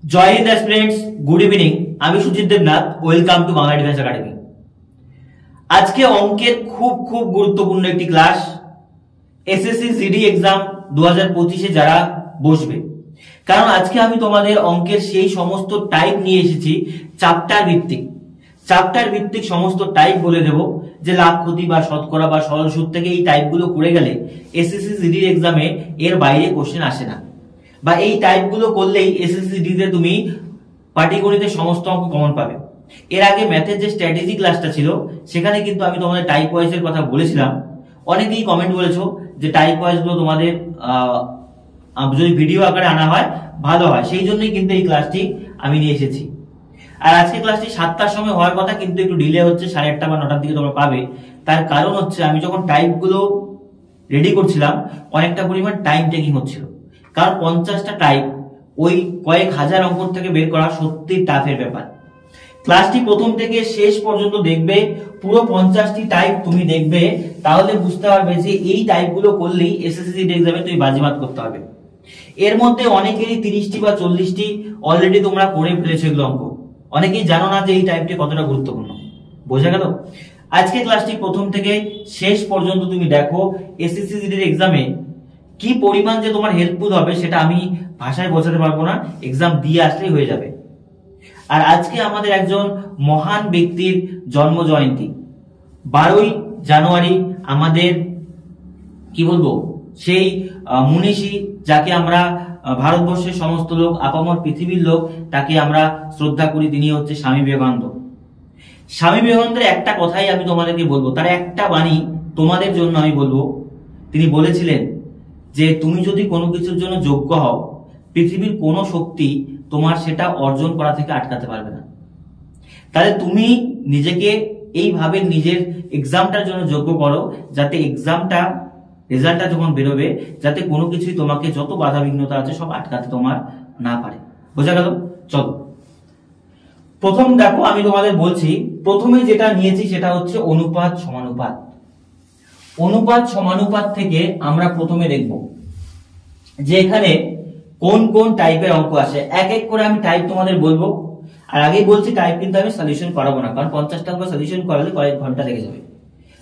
জয় Hind students, good evening. আমি Sujit Debnath, welcome to Bangla defence academy. আজকে অঙ্কের খুব খুব গুরুত্বপূর্ণ একটি ক্লাস। এসএসসি জিডি এক্সাম 2025-এ যারা বসবে, কারণ আজকে আমি তোমাদের অঙ্কের সেই সমস্ত টাইপ নিয়ে এসেছি চ্যাপ্টার ভিত্তিক সমস্ত টাইপ বলে দেব, যে লাভ ক্ষতি বা শতকরা বা সরল সুদ থেকে এই টাইপগুলো করে গেলে এসএসসি জিডি এক্সামে এর বাইরে কোশ্চেন আসে না, বা এই টাইপগুলো করলেই এসএসসি জিডি তে তুমি পাটিগণিতের সমস্ত অঙ্ক কমন পাবে। এর আগে ম্যাথের যে স্ট্র্যাটেজি ক্লাসটা ছিল সেখানে কিন্তু আমি তোমাদের টাইপ ওয়াইজ এর কথা বলেছিলাম। অনেকেই কমেন্ট বলেছো যে টাইপ ওয়াইজ গুলো তোমাদের যদি ভিডিও আকারে আনা হয় ভালো হয়, সেই জন্যই কিন্তু এই ক্লাসটি আমি নিয়ে এসেছি। আর আজকে ক্লাসটি 7টার সময় হওয়ার কথা, কিন্তু একটু ডিলে হচ্ছে, 8:30 বা 9টার দিকে তোমরা পাবে। তার কারণ হচ্ছে আমি যখন টাইপ গুলো রেডি করছিলাম অনেকটা পরিমাণ টাইম টেকিং হচ্ছিল, কারণ 50টা টাইপ ওই কয়েক হাজার অঙ্ক থেকে বের করা সত্যি টাফের ব্যাপার। ক্লাসটি প্রথম থেকে শেষ পর্যন্ত দেখবে, পুরো 50টি টাইপ তুমি দেখবে, তাহলে বুঝতে পারবে যে এই টাইপগুলো করলেই এসএসসি এক্সামে তুমি বাজিমাত করতে হবে। এর মধ্যে অনেকেরই 30টি বা 40টি অলরেডি তোমরা করে ফেলেছো এগুলো অঙ্ক, অনেকেই জানো না যে এই টাইপটি কতটা গুরুত্বপূর্ণ। বোঝা গেল? আজকে ক্লাসটি প্রথম থেকে শেষ পর্যন্ত তুমি দেখো, এসএসসি জিডির এক্সামে কি পরিমাণ যে তোমার হেল্পফুল হবে সেটা আমি ভাষায় বোঝাতে পারবো না, এক্সাম দিয়ে আসলেই হয়ে যাবে। আর আজকে আমাদের একজন মহান ব্যক্তির জন্ম জয়ন্তী, 12ই জানুয়ারি। আমাদের কি বলবো, সেই মনীষী যাকে আমরা ভারতবর্ষের সমস্ত লোক, আপামর পৃথিবীর লোক, তাকে আমরা শ্রদ্ধা করি, তিনি হচ্ছে স্বামী বিবেকানন্দ। স্বামী বিবেকানন্দের একটা কথাই আমি তোমাদেরকে বলবো, তার একটা বাণী তোমাদের জন্য আমি বলবো। তিনি বলেছিলেন যে তুমি যদি কোনো কিছুর জন্য যোগ্য হও, পৃথিবীর কোনো শক্তি তোমার সেটা অর্জন করা থেকে আটকাতে পারবে না। তাহলে তুমি নিজেকে এইভাবে নিজের এক্সামটার জন্য যোগ্য করো, যাতে এক্সামটা রেজাল্টটা যখন বেরোবে, যাতে কোনো কিছুই তোমাকে, যত বাধা বিঘ্নতা আছে সব আটকাতে তোমার না পারে। বোঝা গেল? চলো প্রথম দেখো, আমি তোমাদের বলছি, প্রথমে যেটা নিয়েছি সেটা হচ্ছে অনুপাত সমানুপাত। অনুপাত সমানুপাত থেকে আমরা প্রথমে দেখব যে এখানে কোন কোন টাইপের অঙ্ক আসে। এক এক করে আমি টাইপ তোমাদের বলবো। আর আগেই বলছি টাইপ কিন্তু আমি সলিউশন করাবো না, কারণ 50টা অঙ্ক সলিউশন করালে কয়েক ঘন্টা লেগে যাবে।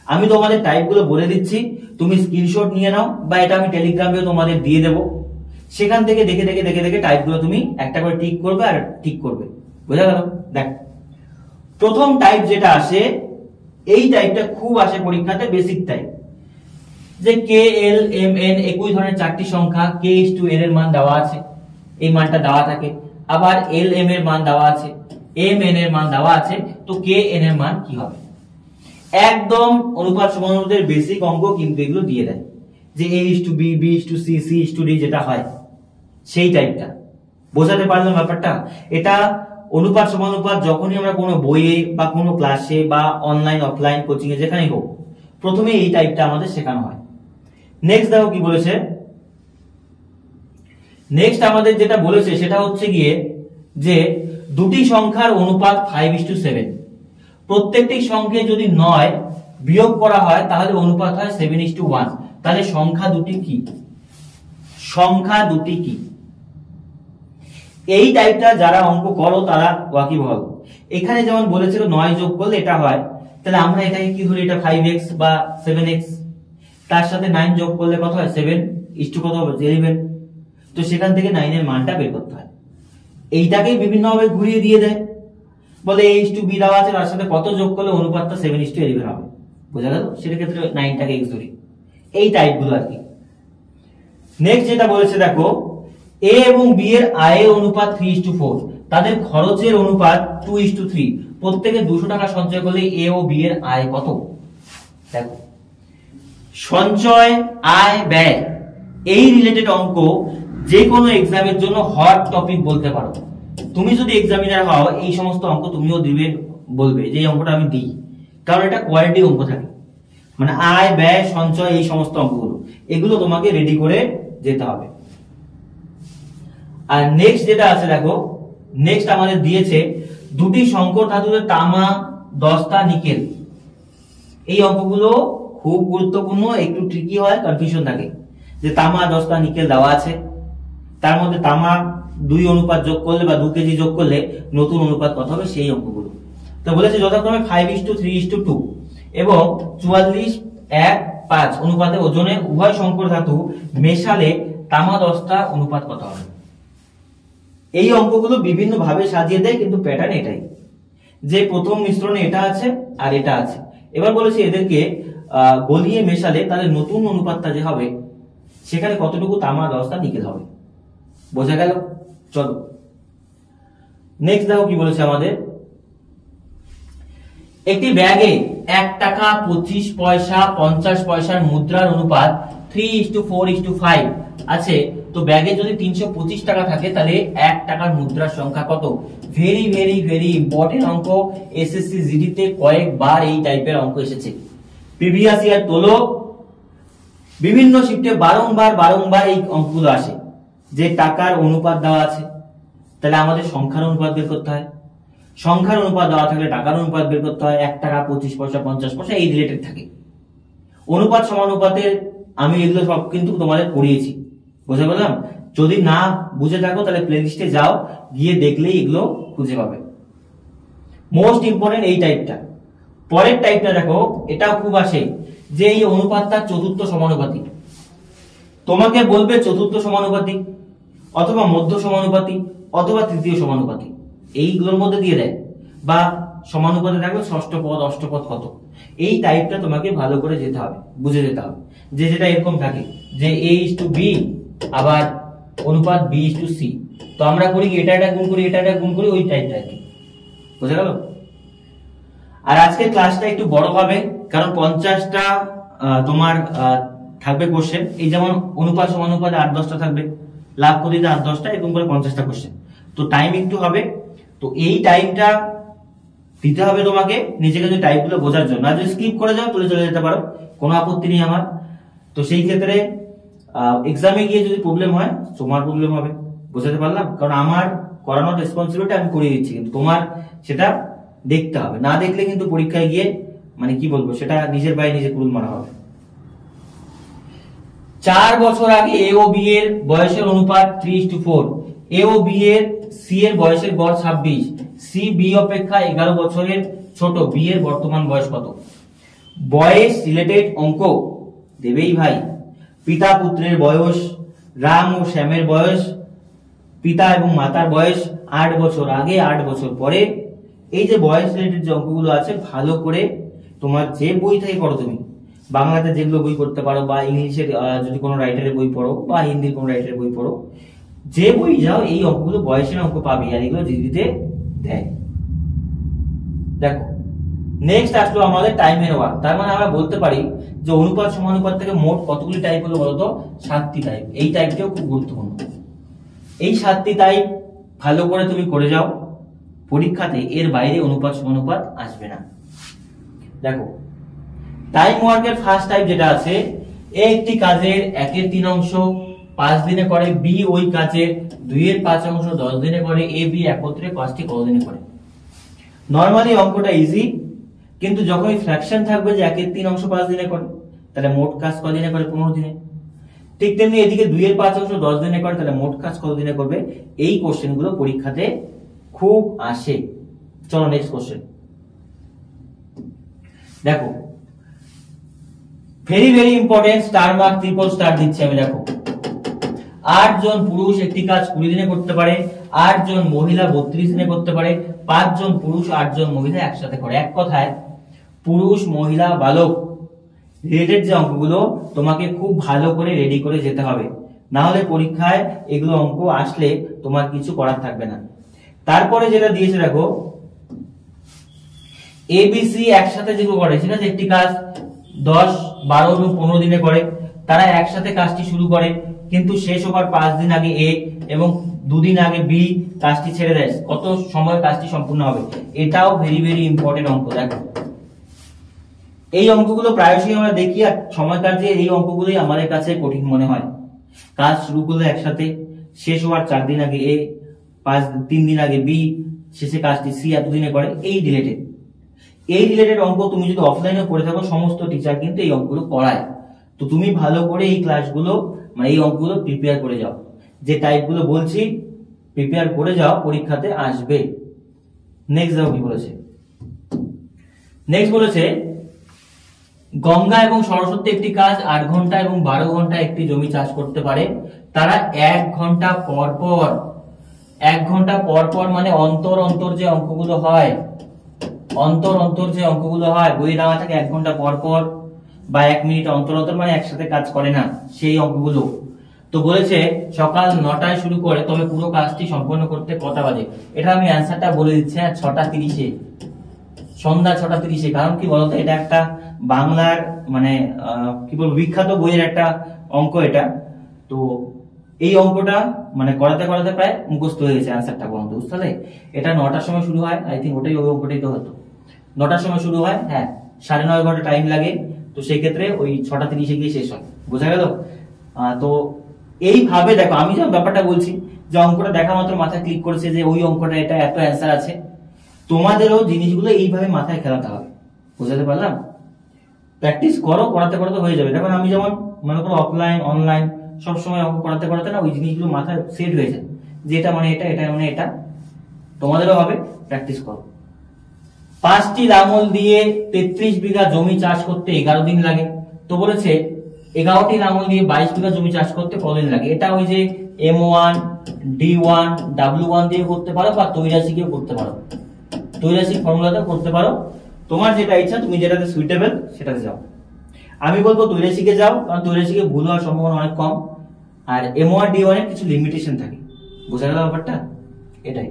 আমি তোমাদের টাইপগুলো বলে দিচ্ছি, তুমি স্ক্রিনশট নিয়ে নাও, বা এটা আমি টেলিগ্রামেও তোমাদের দিয়ে দেবো। সেখান থেকে দেখে দেখে দেখে দেখে টাইপগুলো তুমি একটা করে টিক করবে আর ঠিক করবে। বোঝা গেল? দেখ, প্রথম টাইপ যেটা আসে, এই টাইপটা খুব আসে পরীক্ষাতে, বেসিক টাইপ, যে কে এল এম এন একই ধরনের 4টি সংখ্যা, কে ইস টু এল এর মান দেওয়া আছে, এই মানটা দেওয়া থাকে, আবার এল এম এর মান দেওয়া আছে, এম এন এর মান দেওয়া আছে, তো কে এন এর মান কি হবে। একদম অনুপাত সমানুপাতের বেসিক অঙ্ক কিন্তু এগুলো দিয়ে দেয়, যে A is to B, B is to C, C is to D যেটা হয় সেই টাইপটা। বোঝাতে পারলাম ব্যাপারটা? এটা অনুপাত সমানুপাত যখনই আমরা কোনো বইয়ে বা কোনো ক্লাসে বা অনলাইন অফলাইন কোচিং এ যেখানেই হোক, প্রথমে এই টাইপটা আমাদের শেখানো হয়। নেক্সট দেখো কি বলেছে। নেক্সট আমাদের যেটা বলেছে সেটা হচ্ছে গিয়ে যে দুটি সংখ্যার অনুপাত 5:7। প্রত্যেকটি সংখ্যা যদি 9 বিয়োগ করা হয় তাহলে অনুপাত হয় 7:1। তাহলে সংখ্যা দুটি কি? সংখ্যা দুটি কি? এই টাইপটা যারা অঙ্ক করো তারা ওয়াকিবহাল। এখানে যেমন বলেছিল 9 যোগ করলে এটা হয়, তাহলে আমরা এটাকে কি ধরি, এটা 5x বা 7x, তার সাথে 9 যোগ করলে কত হয়, 7 ইস টু কত হবে, 11। তো সেখান থেকে 9 এর মানটা বের করতে হয়। এইটাকেই বিভিন্ন ভাবে ঘুরিয়ে দিয়ে দেয়, বলে a ইস টু b দেওয়া আছে, তার সাথে কত যোগ করলে অনুপাতটা 7:11 হবে। বোঝা গেল? সেটার ক্ষেত্রে 9টাকে x ধরি। এই টাইপগুলো আর কি। নেক্সট যেটা বলেছে দেখো, a এবং b এর আয়ের অনুপাত 3:4, তাদের খরচের অনুপাত 2:3। প্রত্যেকে 200 টাকা সঞ্চয় করলে a ও b এর আয় কত? দেখো, সঞ্চয়, আয়, ব্যয়, এই রিলেটেড অঙ্ক যে কোনো এক্সামের জন্য হট টপিক বলতে পারো। তুমি যদি এক্সামিনার হও, এই সমস্ত অঙ্ক তুমিও দিবে, বলবে যে এই অঙ্কটা আমি দিই, কারণ এটা কোয়ালিটি অঙ্ক থাকে। মানে আয়, ব্যয়, সঞ্চয়, এই সমস্ত অঙ্কগুলো, এগুলো তোমাকে রেডি করে যেতে হবে। আর নেক্সট যেটা আছে দেখো, নেক্সট আমাদের দিয়েছে দুটি সংকর ধাতুতে তামা, দস্তা, নিকেল। এই অঙ্কগুলো খুব গুরুত্বপূর্ণ, একটু ট্রিকি হয়, কনফিউশন থাকে যে তামা, দস্তা, নিকেল দেওয়া আছে, তার মধ্যে তামা 2 অনুপাত যোগ করলে বা 2 কেজি যোগ করলে নতুন অনুপাত কত হবে সেই অঙ্কগুলো। তো বলেছে যথাক্রমে 5:3:2 এবং 44:1:5 অনুপাতে ওজনে উভয় সংকর ধাতু মেশালে তামা দস্তা অনুপাত কত হবে। এই অঙ্কগুলো বিভিন্ন ভাবে সাজিয়ে দেয়, কিন্তু প্যাটার্ন এটাই যে প্রথম মিশ্রণে এটা আছে আর এটা আছে। এবার বলেছে এদেরকে গলিয়ে মেশালে তাহলে নতুন অনুপাতটা যে হবে সেখানে কতটুকু তামা দস্তা নিকেল হবে। বোঝা গেল? চলো নেক্সট দেখো কি বলেছে আমাদের। একটি ব্যাগে 1 টাকা 25 পয়সা 50 পয়সার মুদ্রার অনুপাত 3:4:5 আছে। তো ব্যাগে যদি 325 টাকা থাকে তাহলে 1 টাকার মুদ্রার সংখ্যা কত? ভেরি ভেরি ভেরি ইম্পর্টেন্ট অঙ্ক। এসএসসি জিডি তে কয়েকবার এই টাইপের অঙ্ক এসেছে। প্রিভিয়াস ইয়ার তোলো, বিভিন্ন শিফটে বারংবার এই অঙ্কগুলো আসে যে টাকার অনুপাত দেওয়া আছে, তাহলে আমাদের সংখ্যার অনুপাত বের করতে হয়। সংখ্যার অনুপাত দেওয়া থাকলে টাকার অনুপাত বের করতে হয়। 1 টাকা 25 পয়সা 50 পয়সা এই রিলেটেড থাকে। অনুপাত সমানুপাতের আমি এগুলো সব কিন্তু তোমাদের পড়িয়েছি। বুঝে বললাম? যদি না বুঝে থাকো তাহলে প্লেলিস্টে যাও, গিয়ে দেখলেই এগুলো খুঁজে পাবে। মোস্ট ইম্পর্টেন্ট এই টাইপটা। পরের টাইপটা দেখো, এটাও খুব আসে যে এই অনুপাতটা চতুর্থ সমানুপাতিক। তোমাকে বলবে চতুর্থ সমানুপাতিক অথবা মধ্য সমানুপাতিক অথবা তৃতীয় সমানুপাতিক, এইগুলোর মধ্যে দিয়ে দেয়। বা সমানুপাতে থাকবে ষষ্ঠ পদ অষ্টপদ কত। এই টাইপটা তোমাকে ভালো করে যেতে হবে, বুঝে যেতে হবে। যে যেটা এরকম থাকে যে A:B আবার অনুপাত B:C, তো আমরা করি এটা গুণ করি এটা গুণ করি, ওই টাইপটা আর কি। বুঝা গেল? আর আজকে ক্লাসটা একটু বড় হবে, কারণ 50টা তোমার থাকবে কোশ্চেন। এই যেমন অনুপাত সমানুপাতে 8-10টা থাকবে, লাভ ক্ষতিতে 8-10টা, এরকম করে 50টা কোশ্চেন। তো টাইম একটু হবে, তো এই টাইমটা দিতে হবে তোমাকে নিজেকে যদি টাইপগুলো বোঝার জন্য। আর যদি স্কিপ করে যাও তুলে চলে যেতে পারো, কোনো আপত্তি নেই আমার। তো সেই ক্ষেত্রে এক্সামে গিয়ে যদি প্রবলেম হয় তোমার প্রবলেম হবে। বোঝাতে পারলাম? কারণ আমার করানোর রেসপন্সিবিলিটি আমি করিয়ে দিচ্ছি, কিন্তু তোমার সেটা দেখতে হবে। না দেখলে কিন্তু পরীক্ষায় গিয়ে মানে কি বলবো, সেটা নিজের বাইরে নিজে কুড়ুল মারা হবে। 4 বছর আগে এ ও বি এর বয়সের অনুপাত 3:4, এ ও বি এর সি এর বয়সের গড় 26, সি বি অপেক্ষা 11 বছরের ছোট, বি এর বর্তমান বয়স কত। বয়স রিলেটেড অঙ্ক দেবেই ভাই। পিতা পুত্রের বয়স, রাম ও শ্যামের বয়স, পিতা এবং মাতার বয়স 8 বছর আগে 8 বছর পরে। এই যে বয়স রিলেটেড যে অঙ্কগুলো আছে ভালো করে তোমার যে বই থেকে পড়ো, তুমি বাংলাতে যেগুলো বই পড়তে পারো বা ইংলিশের যদি কোনো রাইটারের বই পড়ো বা হিন্দির কোনো রাইটারের বই পড়ো, যে বই যাও এই অঙ্কগুলো বয়সের অঙ্ক পাবি, আর এগুলো জিডিতে দেয়। দেখো নেক্সট আসলো আমাদের টাইমের ওয়ার্ক। তার মানে আমরা বলতে পারি যে অনুপাত সমানুপাত থেকে মোট কতগুলি টাইপ হলো বলতো? 7টি টাইপ। এই টাইপটাও খুব গুরুত্বপূর্ণ। এই 7টি টাইপ ভালো করে তুমি করে যাও, পরীক্ষাতে এর বাইরে অনুপাত সমানুপাত আসবে না। দেখো টাইম ওয়ার্কের ফার্স্ট টাইপ যেটা আছে, এ একটি কাজের 1/3 অংশ 5 দিনে করে, বি ওই কাজের 2/5 অংশ 10 দিনে করে, এ বি একত্রে কাজটি কতদিনে করে। নরমালি অঙ্কটা ইজি, কিন্তু যখন ফ্র্যাকশন থাকবে যে 1/3 অংশ 5 দিনে করে, তাহলে মোট কাজ কদিনে করে? 15 দিনে। ঠিক তেমনি এদিকে 2/5 অংশ 10 দিনে করে, তাহলে মোট কাজ কত দিনে করবে। এই কোশ্চেন গুলো পরীক্ষাতে খুব আসে। চলো নেক্সট কোশ্চেন দেখো, very very important, star mark triple star দিচ্ছি আমি। দেখো 8 জন পুরুষ একটি কাজ 20 দিনে করতে পারে, 8 জন মহিলা 32 দিনে করতে পারে, 5 জন পুরুষ 8 জন মহিলা একসাথে করে। এক কথায় পুরুষ মহিলা বালক রিলেটেড যে অঙ্কগুলো তোমাকে খুব ভালো করে রেডি করে যেতে হবে, না হলে পরীক্ষায় এগুলো অঙ্ক আসলে তোমার কিছু করার থাকবে না। তারপরে যেটা দিয়েছে দেখো, এবিসি একসাথে যেগুলো করে, ঠিক আছে, একটি কাজ 10, 12 এবং 15 দিনে করে, তারা একসাথে কাজটি শুরু করে, কিন্তু শেষ হবার 5 দিন আগে এ এবং 2 দিন আগে বি কাজটি ছেড়ে দেয়। কত সময় কাজটি সম্পূর্ণ হবে। এটাও ভেরি ভেরি ইম্পর্টেন্ট অঙ্ক। দেখো এই অঙ্কগুলো প্রায়শই আমরা দেখি, আর সময় কাজে এই অঙ্কগুলোই আমাদের কাছে কঠিন মনে হয়। কাজ শুরু করলে একসাথে, শেষ হওয়ার 4 দিন আগে এ, 3 দিন আগে বি, শেষে কাজটি সি এতদিনে করে। এই রিলেটেড অঙ্ক তুমি যদি অফলাইনে করে থাকো, সমস্ত টিচার কিন্তু এই অঙ্কগুলো করায়। তো তুমি ভালো করে এই ক্লাসগুলো মানে এই অঙ্কগুলো প্রিপেয়ার করে যাও। যে টাইপগুলো বলছি প্রিপেয়ার করে যাও, পরীক্ষাতে আসবে। নেক্সট দেখো কি বলেছে। নেক্সট বলেছে গঙ্গা এবং সরস্বতী একটি কাজ 8 ঘন্টা এবং 12 ঘন্টা একটি জমি চাষ করতে পারে। তারা 1 ঘন্টা পর পর 1 ঘন্টা পর পর মানে অন্তর অন্তর যে অঙ্কগুলো হয়, অন্তর অন্তর যে অঙ্কগুলো হয় বইয়ে দেওয়া থাকে 1 ঘন্টা পর পর বা 1 মিনিট অন্তর অন্তর, মানে একসাথে কাজ করে না সেই অঙ্কগুলো। তো বলেছে সকাল 9টায় শুরু করে, তবে পুরো কাজটি সম্পন্ন করতে কটা বাজে? এটা আমি অ্যান্সারটা বলে দিচ্ছি, 6টা 30-এ, সন্ধ্যা 6টা 30-এ। কারণ কি বলতো, এটা একটা বাংলার মানে কি বলবো বিখ্যাত বইয়ের একটা অঙ্ক এটা। তো এই অঙ্কটা মানে করাতে করাতে প্রায় মুখস্থ হয়ে গেছে অ্যান্সারটা পর্যন্ত, বুঝতে পারলে? এটা 9টার সময় শুরু হয়, আই থিঙ্ক ওই অঙ্কটাই তো হতো। 9টার সময় শুরু হয়, হ্যাঁ 9.5 ঘন্টা টাইম লাগে। তো সেই ক্ষেত্রে ওই 6টা 30-এ গিয়ে শেষ হয়, বোঝা গেল? তো এইভাবে দেখো, আমি যে ব্যাপারটা বলছি যে অঙ্কটা দেখা মাত্র মাথায় ক্লিক করেছে যে ওই অঙ্কটা এটা এত অ্যান্সার আছে, তোমাদেরও জিনিসগুলো এইভাবে মাথায় খেলাতে হবে, বুঝাতে পারলাম? প্র্যাকটিস করো, করাতে করাতে হয়ে যাবে। দেখো আমি যেমন মনে করো অফলাইন অনলাইন সবসময় অঙ্ক করাতে করাতে না ওই জিনিসগুলো মাথায় সেট হয়ে যায় যে এটা মানে এটা, এটা মানে এটা। তোমাদেরও হবে, প্র্যাকটিস করো। 5টি লাঙল দিয়ে 33 বিঘা জমি চাষ করতে 11 দিন লাগে। তো বলেছে 11টি লাঙল দিয়ে 22 বিঘা জমি চাষ করতে কতদিন লাগে? এটা ওই যে M1 D1 W1 দিয়ে করতে পারো বা তৈরাশিকেও করতে পারো, তৈরাশিক ফর্মুলাতেও করতে পারো। তোমার যেটা ইচ্ছা, তুমি যেটাতে সুইটেবল সেটাতে যাও। আমি বলবো তৈরাশিকে যাও, কারণ তৈরাশিকে ভুল হওয়ার সম্ভাবনা অনেক কম। আর M1 D1 এর কিছু লিমিটেশন থাকে, বোঝা গেল ব্যাপারটা? এটাই।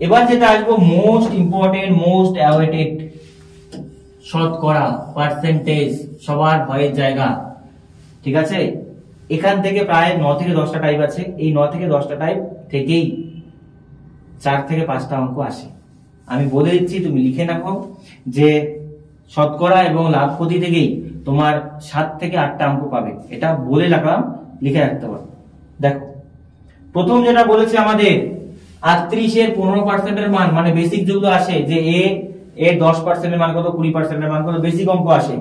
এবার যেটা আসবো মোস্ট ইম্পর্টেন্ট, মোস্ট অ্যাওয়েটেড, শতকরা, পার্সেন্টেজ, সবার ভয়ের জায়গা, ঠিক আছে? এখান থেকে প্রায় 9 থেকে 10টা টাইপ আছে। এই 9 থেকে 10টা টাইপ থেকেই 4 থেকে 5টা অঙ্ক আসে। আমি বলে দিচ্ছি, তুমি লিখে রাখো যে শতকরা এবং লাভ ক্ষতি থেকেই তোমার 7 থেকে 8টা অঙ্ক পাবে। এটা বলে রাখলাম, লিখে রাখতে পারো। দেখো প্রথম যেটা বলেছে আমাদের 38-এর 15% এর মান, মানে বেসিক যেগুলো আসে যে এর 10% এর মান কত, 20% এর মান কত, বেসিক অঙ্ক আসে।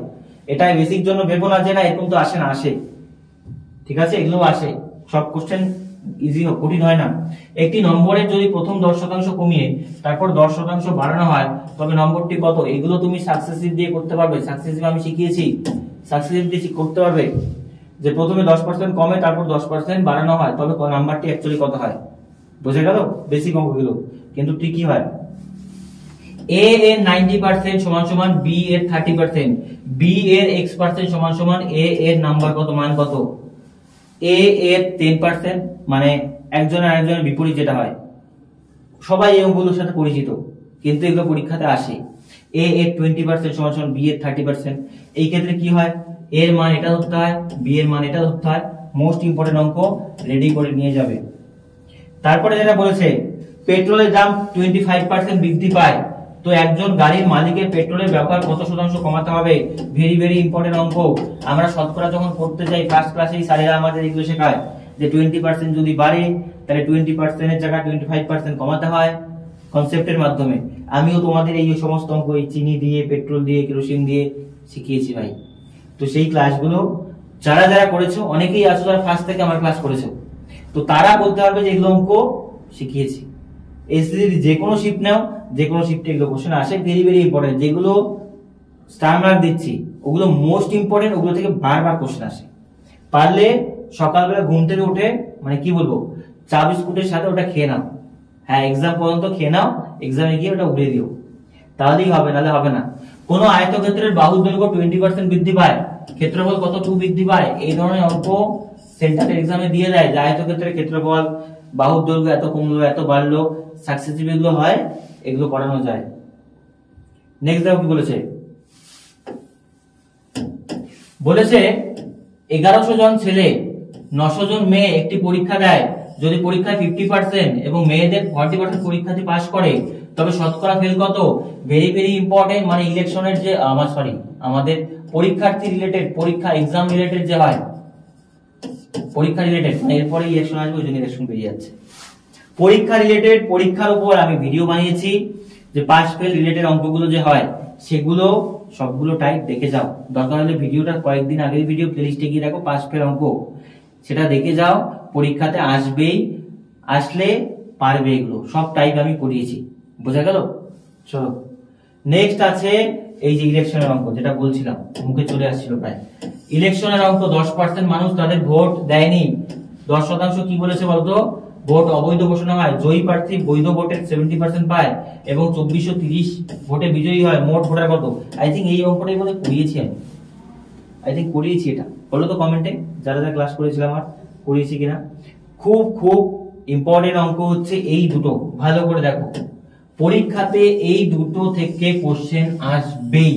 এটাই বেসিক জন্য ভেবো না যে না এরকম তো আসে না, আসে, ঠিক আছে? এগুলো আসে, সব কোশ্চেন ইজি কঠিন হয় না। একটি নম্বরের যদি প্রথম 10% কমিয়ে তারপর 10% বাড়ানো হয় তবে নম্বরটি কত? এগুলো তুমি সাকসেসিভ দিয়ে করতে পারবে। সাকসেসিভ আমি শিখিয়েছি, সাকসেসিভ দিয়ে করতে পারবে যে প্রথমে 10% কমে তারপর 10% বাড়ানো হয় তবে নাম্বারটি অ্যাকচুয়ালি কত হয়, বুঝে গেল? বেসিক অঙ্কগুলো কিন্তু ঠিকই হয়। A এর 90% সমান সমান B এর 30%, B এর x% সমান সমান A এর নাম্বার কত, মান কত? A এর 10% মানে একজনের আরেকজনের বিপরীত যেটা হয়, সবাই এই অঙ্কগুলোর সাথে পরিচিত কিন্তু এগুলো পরীক্ষাতে আসে। A এর 20% সমান সমান B এর 30%। এই ক্ষেত্রে কি হয়, A এর মান এটা ধরতে হয়, B এর মান এটা ধরতে হয়। মোস্ট ইম্পর্টেন্ট অঙ্ক রেডি করে নিয়ে যাবে। তারপরে যেটা বলেছে পেট্রোলের দাম 25% বৃদ্ধি পায়, তো একজন গাড়ির মালিকের পেট্রোলের ব্যবহার কত শতাংশ কমাতে হবে? ভেরি ভেরি ইম্পর্টেন্ট অঙ্ক। আমরা শতকরা যখন পড়তে যাই ফার্স্ট ক্লাসেই স্যারেরা আমাদের এগুলো শেখায় যে 20% যদি বাড়ে তাহলে 20% এর জায়গায় 25% কমাতে হয় কনসেপ্টের মাধ্যমে। আমিও তোমাদের এই সমস্ত অঙ্ক এই চিনি দিয়ে, পেট্রোল দিয়ে, কেরোসিন দিয়ে শিখিয়েছি ভাই। তো সেই ক্লাসগুলো যারা যারা করেছো, অনেকেই আছো যারা ফার্স্ট থেকে আমার ক্লাস করেছো, তো তারা বলতে পারবে যে এগুলো অঙ্ক শিখিয়েছি। এসএসসি যে কোনো শিফট নাও, যে কোনো শিফটে এগুলো কোশ্চেন আসে, ভেরি ভেরি ইম্পর্টেন্ট। যেগুলো স্টার মার্ক দিচ্ছি ওগুলো মোস্ট ইম্পর্টেন্ট, ওগুলো থেকে বারবার কোশ্চেন আসে। পারলে সকালবেলা ঘুম থেকে উঠে মানে কি বলবো চা বিস্কুটের সাথে ওটা খেয়ে নাও, হ্যাঁ এক্সাম পর্যন্ত খেয়ে নাও, এক্সামে গিয়ে ওটা উড়িয়ে দিও, তাহলেই হবে, নাহলে হবে না। কোন আয়তক্ষেত্রের বাহুর দৈর্ঘ্য 20% বৃদ্ধি পায়, ক্ষেত্রফল কত 2 বৃদ্ধি পায়, এই ধরনের অঙ্ক সেন্টার এক্সামে দিয়ে দেয় যে আয়তক্ষেত্রের ক্ষেত্রফল, বাহুর দৈর্ঘ্য এত কমলো এত বাড়লো, সাকসেসিভ এগুলো হয়, এগুলো করানো যায়। নেক্সট দেখো কি বলেছে, বলেছে 1100 জন ছেলে 900 জন মেয়ে একটি পরীক্ষা দেয়, যদি পরীক্ষায় 50% এবং মেয়েদের 40% পরীক্ষাতে পাস করে তবে শতকরা ফেল কত? ভেরি ভেরি ইম্পর্টেন্ট, মানে ইলেকশনের যে আমাদের পরীক্ষার্থী রিলেটেড, পরীক্ষা এক্সাম রিলেটেড যে হয়, পরীক্ষা রিলেটেড, মানে এরপরে ইলেকশন আসবে, ওই জন্য ইলেকশন বেরিয়ে যাচ্ছে। পরীক্ষা রিলেটেড, পরীক্ষার উপর আমি ভিডিও বানিয়েছি যে পাস ফেল রিলেটেড অঙ্কগুলো যে হয় সেগুলো সবগুলো টাইপ দেখে যাও। দরকার হলে ভিডিওটা কয়েকদিন আগের ভিডিও প্লেলিস্টে গিয়ে দেখো, পাস ফেল অঙ্ক, সেটা দেখে যাও, পরীক্ষাতে আসবেই। আসলে পারবে। এগুলো সব টাইপ আমি করিয়েছি, বোঝা গেল? চলো নেক্সট আছে এই যে ইলেকশনের অঙ্ক, যেটা বলছিলাম মুখে চলে আসছিল প্রায়। ইলেকশনের অঙ্ক 10% মানুষ তাদের ভোট দেয়নি, 10% কি বলেছে বলতো? ভোট অবৈধ ঘোষণা হয়, জয়ী প্রার্থী বৈধ ভোটের 70% পায় এবং 2430 ভোটে বিজয়ী হয়। মোট ভোটার কত? আই থিঙ্ক এই অঙ্কটাই বলে করিয়েছি আমি, আই থিঙ্ক করিয়েছি এটা। বলো তো কমেন্টে যারা যারা ক্লাস করেছিলাম আর করিয়েছি কিনা। খুব খুব ইম্পর্টেন্ট অঙ্ক হচ্ছে এই দুটো, ভালো করে দেখো। পরীক্ষাতে এই দুটো থেকে কোশ্চেন আসবেই।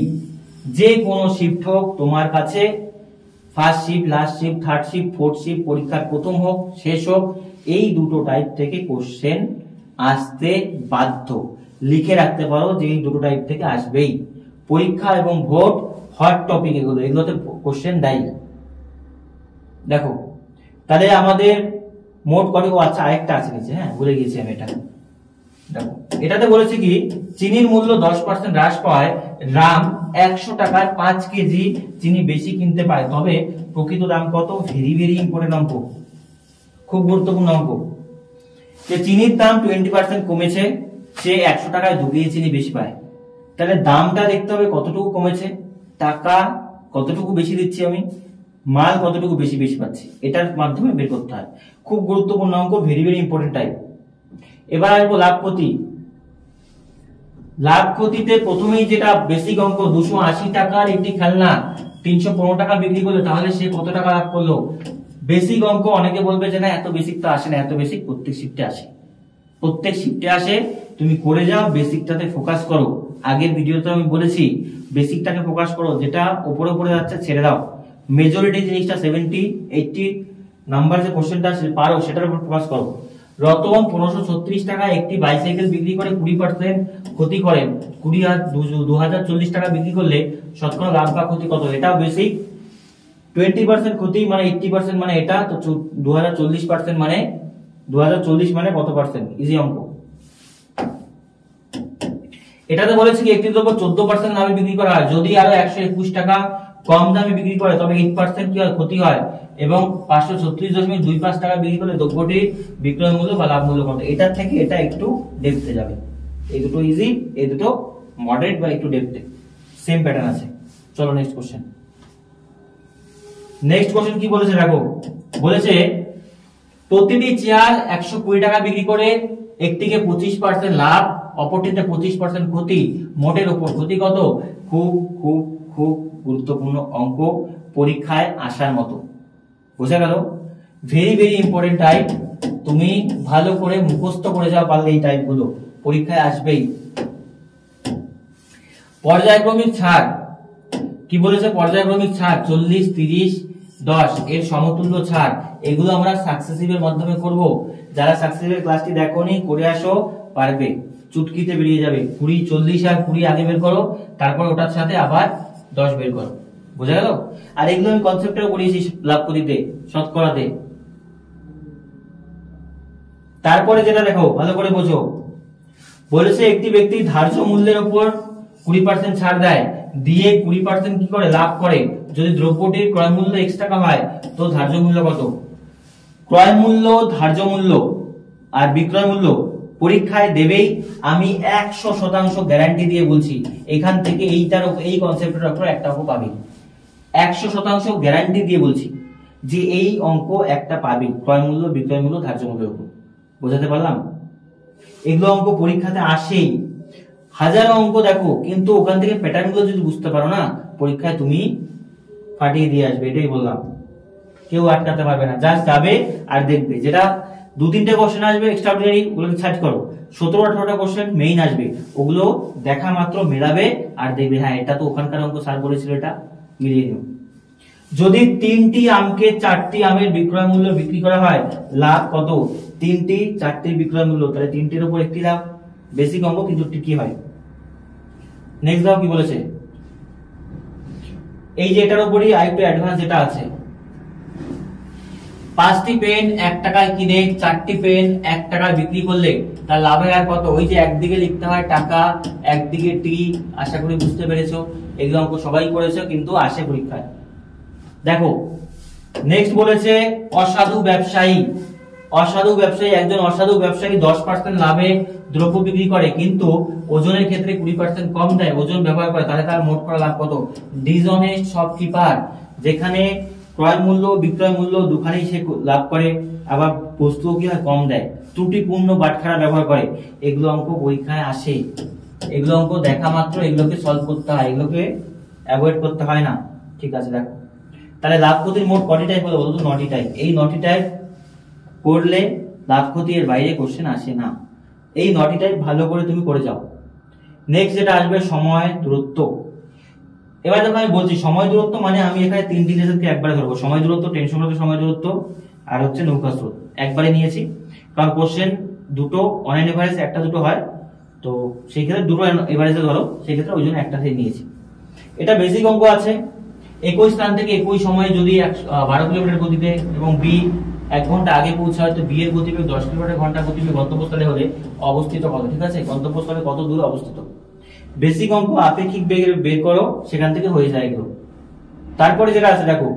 যে কোনো শিফট হোক তোমার কাছে, first shift, last shift, third shift, fourth shift, পরীক্ষার প্রথম হোক শেষ হোক, এই দুটো টাইপ থেকে কোশ্চেন আসতে বাধ্য। লিখে রাখতে পারো যে এই দুটো টাইপ থেকে আসবেই। পরীক্ষা এবং ভোট হট টপিক, এগুলোতে কোশ্চেন দেয়। দেখো তাহলে আমাদের মোট কটি, আচ্ছা আরেকটা আছে নিচে, হ্যাঁ ভুলে গিয়েছি আমি এটা। দেখো এটাতে বলেছে কি, চিনির মূল্য 10% হ্রাস পায়, রাম 100 টাকায় 5 কেজি চিনি বেশি কিনতে পায়, তবে প্রকৃত দাম কত? ভেরি ভেরি ইম্পর্টেন্ট অঙ্ক, খুব গুরুত্বপূর্ণ অঙ্ক। যে চিনির দাম 20% কমেছে, সে 100 টাকায় 2 কেজি চিনি বেশি পায়। তাহলে দামটা দেখতে হবে কতটুকু কমেছে, টাকা কতটুকু বেশি দিচ্ছি আমি, মাল কতটুকু বেশি পাচ্ছি, এটার মাধ্যমে বের করতে হয়। খুব গুরুত্বপূর্ণ অঙ্ক, ভেরি ভেরি ইম্পর্টেন্ট টাইপ। এবার আসবো লাভ ক্ষতি। লাভ ক্ষতিতে প্রথমেই যেটা বেসিক অঙ্ক, 280 টাকার একটি খেলনা 315 টাকা বিক্রি করলো, তাহলে সে কত টাকা লাভ করলো? বেসিক অঙ্ক। অনেকে বলবে যে না এত বেসিক তো আসে না, এত বেসিক প্রত্যেক শিফটে আসে, প্রত্যেক শিফটে আসে। তুমি করে যাও, বেসিকটাতে ফোকাস করো। আগের ভিডিওতে আমি বলেছি বেসিকটাকে ফোকাস করো, যেটা উপরে উপরে যাচ্ছে ছেড়ে দাও। মেজরিটি জিনিসটা 70-80 নাম্বার যে কোশ্চেনটা পারো সেটার উপর ফোকাস করো। রতন 1536 টাকা একটি বাইসাইকেল বিক্রি করে 20% ক্ষতি করেন। 2040 টাকা বিক্রি করলে শতকরা লাভ বা ক্ষতি কত? এটাও বেসিক। 20% ক্ষতি মানে 80% মানে এটা, তো 2040% মানে 2040 মানে কত পার্সেন্ট? ইজি অঙ্ক। এটাতে বলেছে কি, একটি দ্রব্য 14% দামে বিক্রি করা হয়, যদি আরো 121 টাকা কম দামে বিক্রি করে তবে 8% কি হয়? ক্ষতি হয়, এবং 536.25 টাকা বিক্রি করলে দ্রব্যটির বিক্রয় মূল্য বা লাভ মূল্য কত? এটার থেকে এটা একটু ডেপথে যাবে। এই দুটো ইজি, এই দুটো মডারেট বা একটু ডেপথে, সেম প্যাটার্ন আছে। চলো নেক্সট কোশ্চেন। নেক্সট কোশ্চেন কি বলেছে দেখো, বলেছে প্রতিটি চেয়ার 120 টাকা বিক্রি করে একটিকে 25% লাভ, অপরটিতে 25% ক্ষতি, মোটের উপর ক্ষতি কত? খুব খুব খুব গুরুত্বপূর্ণ অঙ্ক, পরীক্ষায় আসার মতো, বোঝা গেল? Very very important type. তুমি ভালো করে মুখস্থ করে যাও পারলে এই টাইপ গুলো পরীক্ষায় আসবেই। পর্যায়ক্রমিক ছাড় কি বলেছে? পর্যায়ক্রমিক ছাড় 40, 30, 10 এর সমতুল্য ছাড়, এগুলো আমরা সাকসেসিভের মাধ্যমে করব। যারা সাকসেসিভের ক্লাসটি দেখোনি করে আসো, পারবে, চুটকিতে বেরিয়ে যাবে। 20, 40 আর 20 আগে বের করো, তারপর ওটার সাথে আবার 10 বের করো, বোঝা গেল? আর এগুলো আমি কনসেপ্টেও করিয়েছি লাভ ক্ষতিতে, শতকরাতে। তারপরে যেটা দেখো ভালো করে বোঝো, বলেছে একটি ব্যক্তি ধার্য মূল্যের উপর 20% ছাড় দেয়, দিয়ে 20% কি করে? লাভ করে। যদি দ্রব্যটির ক্রয় মূল্য x টাকা হয় তো ধার্য মূল্য কত? ক্রয় মূল্য, ধার্য মূল্য আর বিক্রয় মূল্য পরীক্ষায় দেবেই, আমি 100% গ্যারান্টি দিয়ে বলছি। এখান থেকে এইটার এই কনসেপ্টের উপর একটা অঙ্ক পাবি, 100% গ্যারান্টি দিয়ে বলছি যে এই অঙ্ক একটা পাবি, ক্রয় মূল্য, বিক্রয় মূল্য, ধার্য মূল্যের উপর। বোঝাতে পারলাম? এগুলো অঙ্ক পরীক্ষাতে আসেই, হাজারো অঙ্ক দেখো, কিন্তু ওখান থেকে প্যাটার্ন গুলো যদি বুঝতে পারো না, পরীক্ষায় তুমি ফাটিয়ে দিয়ে আসবে। এটাই বললাম, কেউ আটকাতে পারবে না, জাস্ট যাবে আর দেখবে। যেটা 2-3টে কোশ্চেন আসবে এক্সট্রাঅর্ডিনারি, ওগুলোকে সার্চ করো। 17-18টা কোশ্চেন মেইন আসবে, ওগুলো দেখা মাত্র মেলাবে আর দেখবে হ্যাঁ এটা তো ওখানকার অঙ্ক স্যার বলেছিল, এটা মিলিয়ে নিও। যদি 3টি আমকে 4টি আমের বিক্রয় মূল্য বিক্রি করা হয়, লাভ কত? 3টি 4টির বিক্রয় মূল্য, তাহলে 3টির উপর একটি লাভ। বেসিক অঙ্ক কিন্তু কি হয়। নেক্সট দাও কি বলেছে, এই যে এটার উপরই আরেকটু অ্যাডভান্স যেটা আছে, 5টি পেন 1 টাকায় কিনে 4টি পেন 1 টাকায় বিক্রি করলে তার লাভের আর কত? ওই যে একদিকে লিখতে হয় টাকা, একদিকে টি। আশা করি বুঝতে পেরেছো। এগুলো অঙ্ক সবাই করেছো, কিন্তু আসে পরীক্ষায়। দেখো নেক্সট বলেছে অসাধু ব্যবসায়ী অসাধু ব্যবসায়ী, একজন অসাধু ব্যবসায়ী 10% লাভে দ্রব্য বিক্রি করে কিন্তু ওজনের ক্ষেত্রে 20% কম দেয়, ওজন ব্যবহার করে, তাহলে তার মোট করা লাভ কত? ডিসঅনেস্ট শপকিপার, যেখানে ক্রয় মূল্য বিক্রয় মূল্য দুখানেই সে লাভ করে, আবার বস্তুও কি হয় কম দেয়, ত্রুটিপূর্ণ বাটখারা ব্যবহার করে। এগুলো অঙ্ক পরীক্ষায় আসে, এগুলো অঙ্ক দেখা মাত্র এগুলোকে সলভ করতে হয়, এগুলোকে অ্যাভয়েড করতে হয় না। ঠিক আছে, দেখো তাহলে লাভ ক্ষতির মোট কটি টাইপ হলো বলতো? 9টি টাইপ। এই 9টি টাইপ করলে লাভ ক্ষতি এর বাইরে কোশ্চেন আসে না। এই 9টি টাইপ ভালো করে তুমি করে যাও। নেক্সট যেটা আসবে সময় দূরত্ব। এবার দেখো আমি বলছি সময় দূরত্ব মানে আমি এখানে 3টি লেসনকে একবারে ধরবো। সময় দূরত্ব, ট্রেন সংক্রান্ত সময় দূরত্ব, আর হচ্ছে নৌকা স্রোত একবারে নিয়েছি, কারণ কোশ্চেন দুটো অন এন এভারেজ একটা দুটো হয়, তো সেই ক্ষেত্রে দুটো এভারেজে ধরো, সেই ক্ষেত্রে ওই জন্য একটা থেকে নিয়েছি। এটা বেসিক অঙ্ক আছে। একই স্থান থেকে একই সময়ে যদি 12 কিলোমিটার গতিতে এবং বি 1 ঘন্টা আগে পৌঁছায়, তো বি এর গতিবেগ 10 কিলোমিটার ঘন্টা গতিবেগ গন্তব্যস্থলে হলে অবস্থিত কত? ঠিক আছে, গন্তব্যস্থলে কত দূরে অবস্থিত। বেসিক অঙ্ক, আপেক্ষিক বেগ বের করো, সেখান থেকে হয়ে যায় এগুলো। তারপরে যেটা আছে দেখো,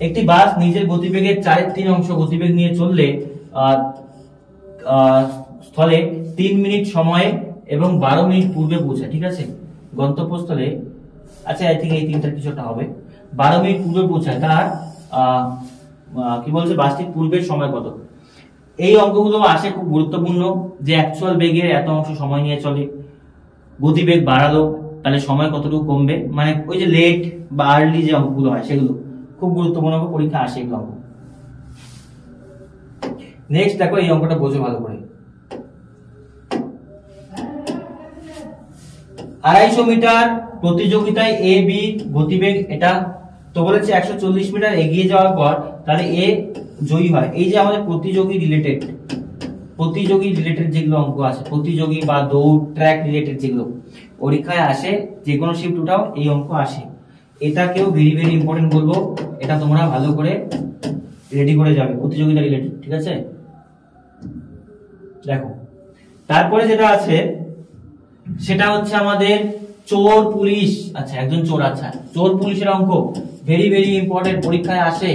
একটি বাস নিজের গতিবেগের 4/3 অংশ গতিবেগ নিয়ে চললে স্থলে 3 মিনিট সময়ে এবং 12 মিনিট পূর্বে পৌঁছায়। ঠিক আছে, গন্তব্যস্থলে, আচ্ছা আই থিঙ্ক এই তিনটার কিছুটা হবে, 12 মিনিট পূর্বে পৌঁছায়, তার কি বলছে বাসটির পূর্বের সময় কত। এই অঙ্কগুলো আসে, খুব গুরুত্বপূর্ণ, যে অ্যাকচুয়াল বেগের এত অংশ সময় নিয়ে চলে, গতিবেগ বাড়ালো তাহলে সময় কতটুকু কমবে, মানে ওই যে লেট বা আর্লি যে অঙ্কগুলো হয় সেগুলো খুব গুরুত্বপূর্ণ অঙ্ক, পরীক্ষা আসে এগুলো অঙ্ক। নেক্সট দেখো এই অঙ্কটা বোঝো ভালো করে। 250 মিটার প্রতিযোগিতায় এ বি গতিবেগ, এটা তো বলেছে 140 মিটার এগিয়ে যাওয়ার পর তাহলে এ জয়ী হয়। এই যে আমাদের প্রতিযোগী রিলেটেড যেগুলো অঙ্ক আছে, প্রতিযোগী বা দৌড় ট্র্যাক রিলেটেড যেগুলো পরীক্ষায় আসে, যে কোনো শিফট উঠাও এই অঙ্ক আসে। এটাকেও ভেরি ভেরি ইম্পর্টেন্ট বলবো, এটা তোমরা ভালো করে রেডি করে যাবে, প্রতিযোগিতা রিলেটেড। ঠিক আছে, দেখো তারপরে যেটা আছে সেটা হচ্ছে আমাদের চোর পুলিশ। আচ্ছা একজন চোর, আচ্ছা চোর পুলিশের অঙ্ক ভেরি ভেরি ইম্পর্টেন্ট, পরীক্ষায় আসে।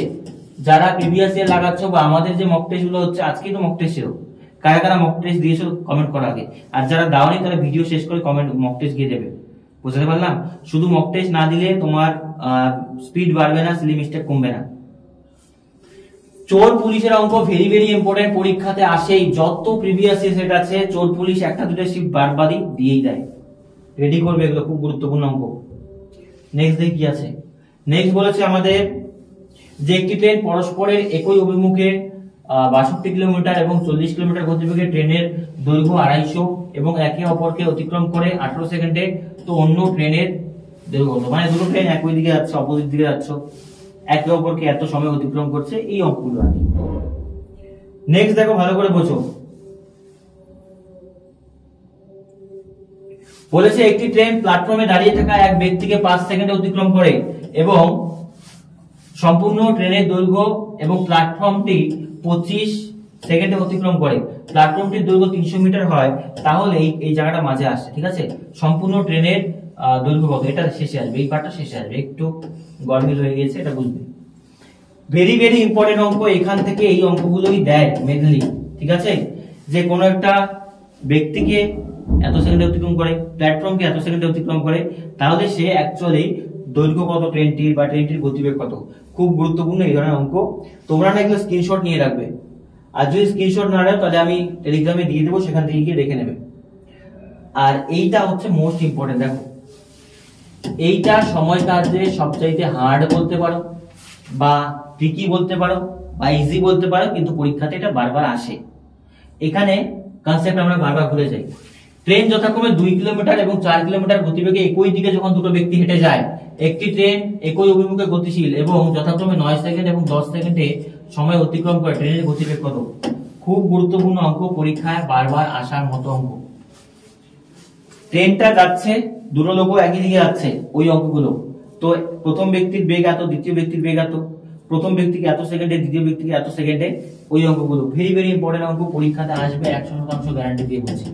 যারা প্রিভিয়াস ইয়ার লাগাচ্ছ বা আমাদের যে মক টেস্ট গুলো হচ্ছে, আজকেই তো মক টেস্ট ছিল, কারা কারা মক টেস্ট দিয়েছো কমেন্ট করার আগে, আর যারা দাওনি তারা ভিডিও শেষ করে কমেন্ট মক টেস্ট দিয়ে দেবে। বুঝতে পারলাম, শুধু মক টেস্ট না দিলে তোমার স্পিড বাড়বে না, সিলি মিস্টেক কমবে না। চোর পুলিশের অঙ্ক ভেরি ভেরি ইম্পর্টেন্ট, পরীক্ষাতে আসেই, যত প্রিভিয়াস ইয়ার সেট আছে চোর পুলিশ একটা দুটো শিফট বারবারই দিয়েই দেয়, রেডি করবে, এগুলো খুব গুরুত্বপূর্ণ অঙ্ক। নেক্সট দেখি কি আছে। নেক্সট বলেছে আমাদের যে একটি ট্রেন পরস্পরের একই অভিমুখে 62 কিলোমিটার এবং 40 কিলোমিটার গতিবেগে ট্রেনের দৈর্ঘ্য 250 এবং একে অপরকে অতিক্রম করে 18 সেকেন্ডে, তো অন্য ট্রেনের দৈর্ঘ্য কত? মানে দুটো ট্রেন একই দিকে যাচ্ছে, অপোজিট দিকে যাচ্ছে, একে অপরকে এত সময় অতিক্রম করছে, এই অঙ্কগুলো আর কি। নেক্সট দেখো ভালো করে বোঝো, বলেছে একটি ট্রেন প্ল্যাটফর্মে দাঁড়িয়ে থাকা এক ব্যক্তিকে 5 সেকেন্ডে অতিক্রম করে এবং সম্পূর্ণ ট্রেনের দৈর্ঘ্য এবং প্ল্যাটফর্মটি 25 সেকেন্ডে অতিক্রম করে। প্ল্যাটফর্মটির দৈর্ঘ্য 300 মিটার হয়, তাহলে এই জায়গাটা মাঝে আসছে। ঠিক আছে, সম্পূর্ণ ট্রেনের দৈর্ঘ্য কত, এটা শেষে আসবে, এই পার্টটা শেষে আসবে, একটু গরমিল হয়ে গেছে, এটা বুঝবে। ভেরি ভেরি ইম্পর্টেন্ট অঙ্ক, এখান থেকে এই অঙ্কগুলোই দেয় মেনলি। ঠিক আছে, যে কোনো একটা ব্যক্তিকে এত সেকেন্ডে অতিক্রম করে, প্ল্যাটফর্মকে এত সেকেন্ডে অতিক্রম করে, তাহলে সে অ্যাকচুয়ালি দৈর্ঘ্য কত ট্রেনটির বা ট্রেনটির গতিবেগ কত। খুব গুরুত্বপূর্ণ এই ধরনের অঙ্ক, তোমরা না এগুলো স্ক্রিনশট নিয়ে রাখবে, আর যদি স্ক্রিনশট না রাখো তাহলে আমি টেলিগ্রামে দিয়ে দেবো, সেখান থেকে গিয়ে দেখে নেবে। আর এইটা হচ্ছে মোস্ট ইম্পর্টেন্ট, দেখো এইটা সময় কাজে সবচাইতে হার্ড বলতে পারো বা ট্রিকি বলতে পারো বা ইজি বলতে পারো, কিন্তু পরীক্ষাতে এটা বারবার আসে। এখানে কনসেপ্ট আমরা বারবার ভুলে যাই। ট্রেন যথাক্রমে 2 কিলোমিটার এবং 4 কিলোমিটার গতিবেগে একই দিকে যখন দুটো ব্যক্তি হেঁটে যায়, একটি ট্রেন একই অভিমুখে গতিশীল এবং যথাক্রমে 9 সেকেন্ড এবং 10 সেকেন্ডে সময় অতিক্রম করে, ট্রেনের গতিবেগ কত। খুব গুরুত্বপূর্ণ অঙ্ক, পরীক্ষায় বারবার আসার মতো অঙ্ক। ট্রেনটা যাচ্ছে, দুটো লোক একই দিকে যাচ্ছে, ওই অঙ্কগুলো, তো প্রথম ব্যক্তির বেগ এত, দ্বিতীয় ব্যক্তির বেগ এত, প্রথম ব্যক্তিকে এত সেকেন্ডে, দ্বিতীয় ব্যক্তিকে এত সেকেন্ডে, ওই অঙ্কগুলো ভেরি ভেরি ইম্পর্টেন্ট অঙ্ক, পরীক্ষাতে আসবে 100% গ্যারান্টি দিয়ে বলছি।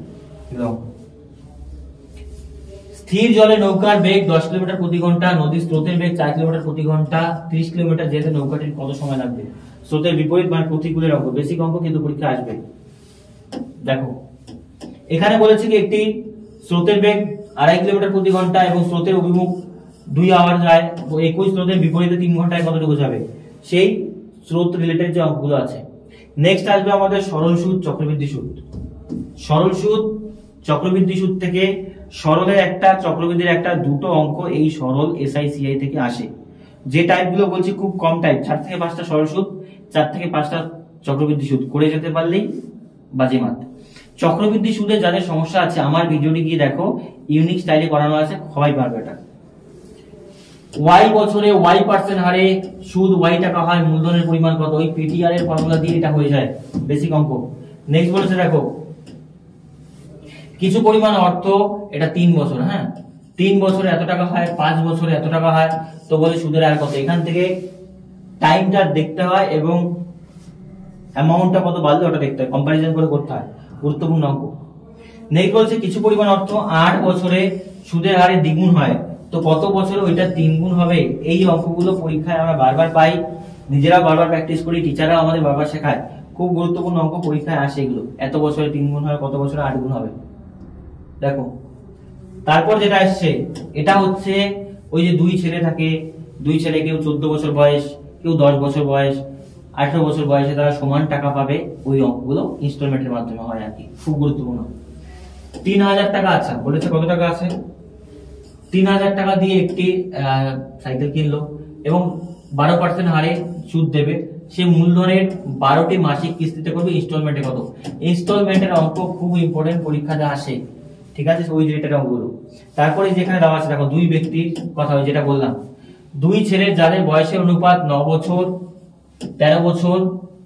স্থির জলে নৌকার বেগ 10 কিলোমিটার প্রতি ঘন্টা, নদীর স্রোতের বেগ 4 কিলোমিটার প্রতি ঘন্টা, 30 কিলোমিটার যেতে নৌকাটির কত সময় লাগবে। স্রোতের বিপরীত মানে প্রতিকূলের অঙ্ক, বেসিক অঙ্ক কিন্তু পরীক্ষা আসবে। দেখো এখানে বলেছে কি একটি স্রোতের বেগ 2.5 কিলোমিটার প্রতি ঘন্টা এবং স্রোতের অভিমুখ 2 আওয়ার যায়, একই স্রোতের বিপরীতে 3 ঘন্টায় কতটুকু যাবে, সেই স্রোত রিলেটেড যে অঙ্কগুলো আছে। নেক্সট আসবে আমাদের সরল সুদ, চক্রবৃদ্ধি সুদ। সরল সুদ, চক্রবৃদ্ধি সুদ থেকে সরলের একটা, চক্রবৃদ্ধির একটা, দুটো অঙ্ক এই সরল SICI থেকে আসে। যে টাইপগুলো বলছি খুব কম টাইপ, 4 থেকে 5টা সরল সুদ, 4 থেকে 5টা চক্রবৃদ্ধি সুদ করে যেতে পারলেই বাজিমাত। চক্রবৃদ্ধি সুদে যাদের সমস্যা আছে আমার ভিডিওটি গিয়ে দেখো, ইউনিক স্টাইলে করানো আছে, সবাই পারবে এটা। ওয়াই বছরে ওয়াই পার্সেন্ট হারে সুদ ওয়াই টাকা হয়, মূলধনের পরিমাণ কত, ওই পিটিআর এর ফর্মুলা দিয়ে এটা হয়ে যায় বেসিক অঙ্ক। নেক্সট বলেছে দেখো কিছু পরিমাণ অর্থ, এটা 3 বছর, হ্যাঁ 3 বছরে এত টাকা হয়, 5 বছরে এত টাকা হয়, তো বলে সুদের হার কত। এখান থেকে টাইমটা দেখতে হয় এবং অ্যামাউন্টটা কত বাড়লে ওটা দেখতে হয়, কম্পারিজন করে করতে হয়, গুরুত্বপূর্ণ অঙ্ক। নেক্সট বলছে কিছু পরিমাণ অর্থ 8 বছরে সুদের হারে দ্বিগুণ হয়, তো কত বছরে ওইটা 3 গুণ হবে। এই অঙ্কগুলো পরীক্ষায় আমরা বারবার পাই, নিজেরা বারবার প্র্যাকটিস করি, টিচাররাও আমাদের বারবার শেখায়, খুব গুরুত্বপূর্ণ অঙ্ক পরীক্ষায় আসে এগুলো। এত বছরে 3 গুণ হয়, কত বছরে 8 গুণ হবে। দেখো তারপর যেটা আসছে এটা হচ্ছে ওই যে দুই ছেলে থাকে, দুই ছেলে কেউ 14 বছর বয়স, কেউ 10 বছর বয়স, 18 বছর বয়সে তারা সমান টাকা পাবে, ওই অঙ্কগুলো ইনস্টলমেন্টের মাধ্যমে হয় আর কি, খুব গুরুত্বপূর্ণ। 3000 টাকা, আচ্ছা বলেছে কত টাকা আছে, 3000 টাকা দিয়ে একটি সাইকেল কিনলো এবং 12% হারে সুদ দেবে, সে মূলধনের 12টি মাসিক কিস্তিতে করবে, ইনস্টলমেন্টে কত। ইনস্টলমেন্টের অঙ্ক খুব ইম্পর্টেন্ট, পরীক্ষাতে আসে, ঠিক আছে, ওই রিলেটেড অঙ্কগুলো। তারপরে যেখানে দেওয়া আছে দেখো দুই ব্যক্তির কথা, যেটা বললাম, দুই ছেলের যাদের বয়সের অনুপাত 9 বছর 13 বছর,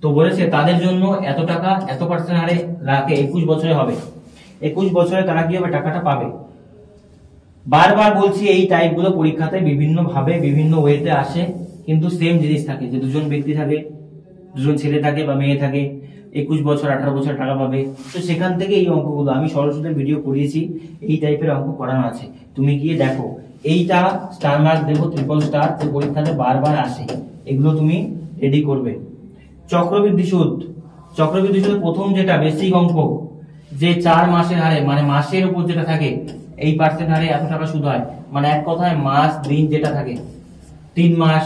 তো বলেছে তাদের জন্য এত টাকা এত পার্সেন্ট হারে রাখে 21 বছরে হবে, 21 বছরে তারা কি হবে, টাকাটা পাবে। বারবার বলছি এই টাইপগুলো পরীক্ষাতে বিভিন্ন ভাবে বিভিন্ন ওয়েতে আসে, কিন্তু সেম জিনিস থাকে, যে দুজন ব্যক্তি থাকে, দুজন ছেলে থাকে বা মেয়ে থাকে, 21 বছর 18 বছর টাকা পাবে, তো সেখান থেকে এই অঙ্কগুলো আমি সরল সুদের ভিডিও করিয়েছি, এই টাইপের অঙ্ক করানো আছে, তুমি গিয়ে দেখো। এইটা স্টার মার্ক দেবো, ট্রিপল স্টার, যে পরীক্ষাতে বারবার আসে, এগুলো তুমি রেডি করবে। চক্রবৃদ্ধি সুদ, চক্রবৃদ্ধি সুদের প্রথম যেটা বেসিক অঙ্ক, যে 4 মাসের হারে মানে মাসের উপর যেটা থাকে, এই পার্সেন্ট হারে এত টাকা সুদ হয়, মানে এক কথায় মাস দিন যেটা থাকে, 3 মাস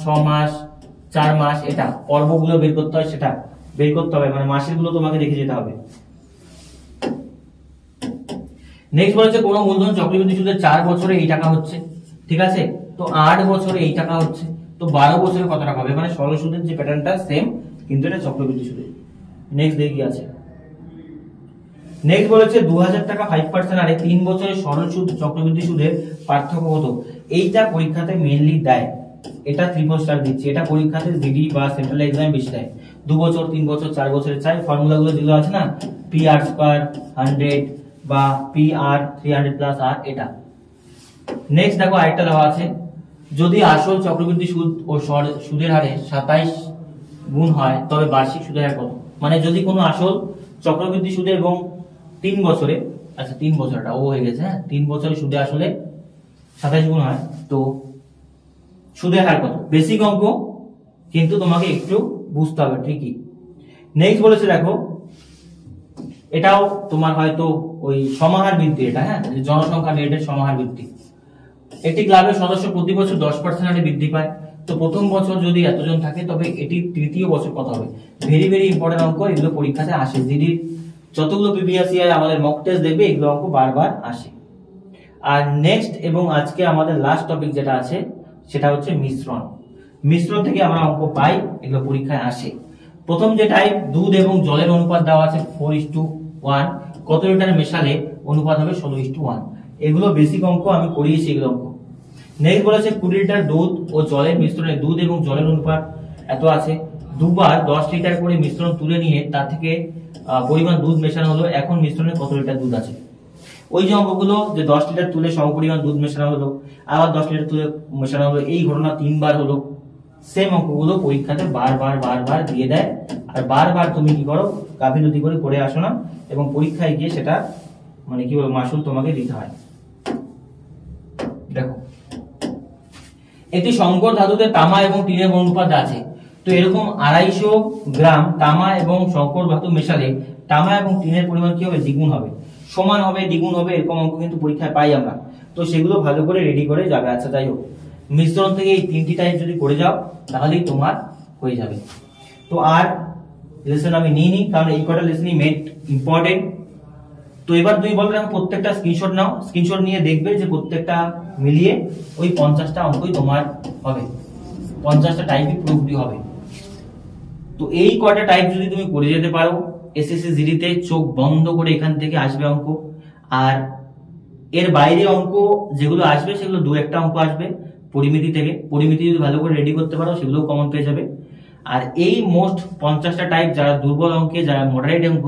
6 মাস 4 মাস, এটা পর্বগুলো বের করতে হয়, সেটা বের করতে হবে, মানে মাসের গুলো তোমাকে দেখে যেতে হবে। নেক্সট বলেছে কোন মূলধন চক্রবৃদ্ধি সুদে 4 বছরে এই টাকা হচ্ছে, ঠিক আছে, তো 8 বছরে এই টাকা হচ্ছে, তো 12 বছরে কত টাকা হবে, মানে সরল সুদের যে প্যাটার্নটা সেম, কিন্তু এটা চক্রবৃদ্ধি সুদে। নেক্সট দেখি আছে, নেক্সট বলেছে 2000 টাকা 5% হারে 3 বছরের সরল সুদ চক্রবৃদ্ধি সুদের পার্থক্য কত। এইটা পরীক্ষাতে মেইনলি দেয়, এটা ট্রিপল স্টার দিচ্ছে, এটা পরীক্ষাতে জিডি বা সেন্ট্রাল এক্সাম বেশি দেয়। 2 বছর 3 বছর 4 বছরের চাই, ফর্মুলাগুলো যেগুলো আছে না, PR স্কয়ার 100 বা PR 300 প্লাস আর, এটা। নেক্সট দেখো আরেকটা দেওয়া আছে, যদি আসল চক্রবৃদ্ধি সুদ ও সুদের হারে 27 গুণ হয় তবে বার্ষিক সুদের হার কত। মানে যদি কোনো আসল চক্রবৃদ্ধি সুদে এবং 3 বছরে, আচ্ছা 3 বছরটা ও হয়ে গেছে, হ্যাঁ 3 বছরে সুদে আসলে 27 গুণ হয়, তো সুদের হার কত। বেসিক অঙ্ক, কিন্তু তোমাকে একটু বুঝতে হবে ঠিকই। নেক্সট বলেছে দেখো, এটাও তোমার হয়তো ওই সমাহার বৃদ্ধি, এটা হ্যাঁ জনসংখ্যা রেটের সমাহার বৃদ্ধি। একটি ক্লাবের সদস্য প্রতি বছর 10% হারে বৃদ্ধি পায়, তো প্রথম বছর যদি এতজন থাকে তবে এটি তৃতীয় বছর কত হবে। ভেরি ভেরি ইম্পর্টেন্ট অঙ্ক, এগুলো পরীক্ষাতে আসে, জিডির যতগুলো প্রিভিয়াস ইয়ার আমাদের মক টেস্ট দেখবে, এগুলো অঙ্ক বারবার আসে। আর নেক্সট এবং আজকে আমাদের লাস্ট টপিক যেটা আছে সেটা হচ্ছে মিশ্রণ। মিশ্রণ থেকে আমরা অঙ্ক পাই, এগুলো পরীক্ষায় আসে। প্রথম যে টাইপ, দুধ এবং জলের অনুপাত দেওয়া আছে 4:1, কত লিটার মেশালে অনুপাত হবে 16:1। এগুলো বেসিক অঙ্ক, আমি করিয়েছি এগুলো অঙ্ক। নেক্সট বলেছে 20 লিটার দুধ ও জলের মিশ্রণে দুধ এবং জলের অনুপাত এত আছে, দুবার 10 লিটার করে মিশ্রণ তুলে নিয়ে তার থেকে পরিমাণ দুধ মেশানো হলো, এখন মিশ্রণে কত লিটার দুধ আছে। ওই যে অঙ্কগুলো, যে 10 লিটার তুলে সমপরিমাণ দুধ মেশানো হলো, আবার 10 লিটার তুলে মেশানো হলো, এই ঘটনা 3 বার হলো, সেম অঙ্কগুলো পরীক্ষাতে বারবার দিয়ে দেয়। আর বারবার তুমি কি করো, গাফিলতি করে করে আসো না, এবং পরীক্ষায় গিয়ে সেটা মানে কি বলবো মাসুল তোমাকে দিতে হয়। দেখো একটি সংকর ধাতুতে তামা এবং টিনের অনুপাত আছে, তো এরকম 250 গ্রাম তামা এবং সংকর ধাতু মেশালে তামা এবং টিনের পরিমাণ কি হবে? দ্বিগুণ হবে, সমান হবে, দ্বিগুণ হবে, এরকম অঙ্ক কিন্তু পরীক্ষায় পাই আমরা। তো সেগুলো ভালো করে রেডি করে যাবে। আচ্ছা যাই হোক, মিশ্রণ থেকে এই 3টি টাইপ যদি করে যাও তাহলেই তোমার হয়ে যাবে। তো আর লেসন আমি নিই, কারণ এই কটা লেসনই মেট ইম্পর্টেন্ট। তো এবার তুমি বলবে প্রত্যেকটা স্ক্রিনশট নাও, স্ক্রিনশট নিয়ে দেখবে যে প্রত্যেকটা মিলিয়ে ওই 50টা অঙ্কই তোমার হবে, 50টা টাইপই পুরোপুরি হবে। তো এই কটা টাইপ যদি তুমি করে যেতে পারো এসএসসি জিডিতে, চোখ বন্ধ করে এখান থেকে আসবে অঙ্ক। আর এর বাইরে অঙ্ক যেগুলো আসবে সেগুলো 2-1টা অঙ্ক আসবে পরিমিতি থেকে, পরিমিতি যদি ভালো করে রেডি করতে পারো সেগুলোও কমন পেয়ে যাবে। আর এই মোস্ট 50টা টাইপ, যারা দুর্বল অঙ্কে, যারা মডারেট অঙ্ক,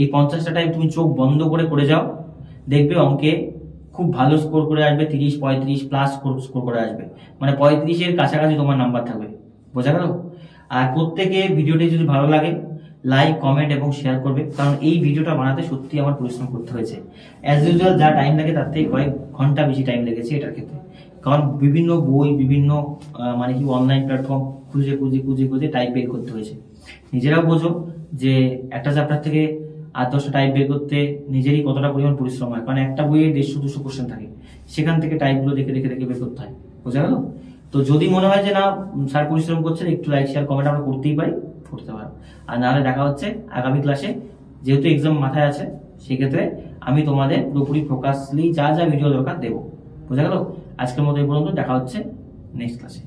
এই 50টা টাইপ তুমি চোখ বন্ধ করে যাও, দেখবে অঙ্কে খুব ভালো স্কোর করে আসবে, 30-35 প্লাস স্কোর করে আসবে, মানে 35-এর কাছাকাছি তোমার নাম্বার থাকবে। বোঝা গেল? আর প্রত্যেকে ভিডিওটি যদি ভালো লাগে লাইক, কমেন্ট এবং শেয়ার করবে, কারণ এই ভিডিওটা বানাতে সত্যি আমার পরিশ্রম করতে হয়েছে। অ্যাজ ইউজুয়াল যা টাইম লাগে তার থেকে কয়েক ঘন্টা বেশি টাইম লেগেছে এটার ক্ষেত্রে, কারণ বিভিন্ন বই, বিভিন্ন মানে কি অনলাইন প্ল্যাটফর্ম খুঁজে টাইপ বের করতে হয়েছে। নিজেরাও বোঝো যে একটা চ্যাপ্টার থেকে 8-10টা টাইপ বের করতে নিজেরই কতটা পরিমাণ পরিশ্রম হয়, কারণ একটা বইয়ে 150-200 কোশ্চেন থাকে, সেখান থেকে টাইপগুলো দেখে বের করতে হয়। বোঝা গেল? তো যদি মনে হয় যে না স্যার পরিশ্রম করছেন, একটু লাইক, শেয়ার, কমেন্ট আমরা করতেই পারি, করতে পারো। আর নাহলে দেখা হচ্ছে আগামী ক্লাসে, যেহেতু এক্সাম মাথায় আছে সেক্ষেত্রে আমি তোমাদের পুরোপুরি ফোকাসলি যা ভিডিও দরকার দেবো। বোঝা গেল? আজকের মতো এই পর্যন্ত, দেখা হচ্ছে নেক্সট ক্লাসে।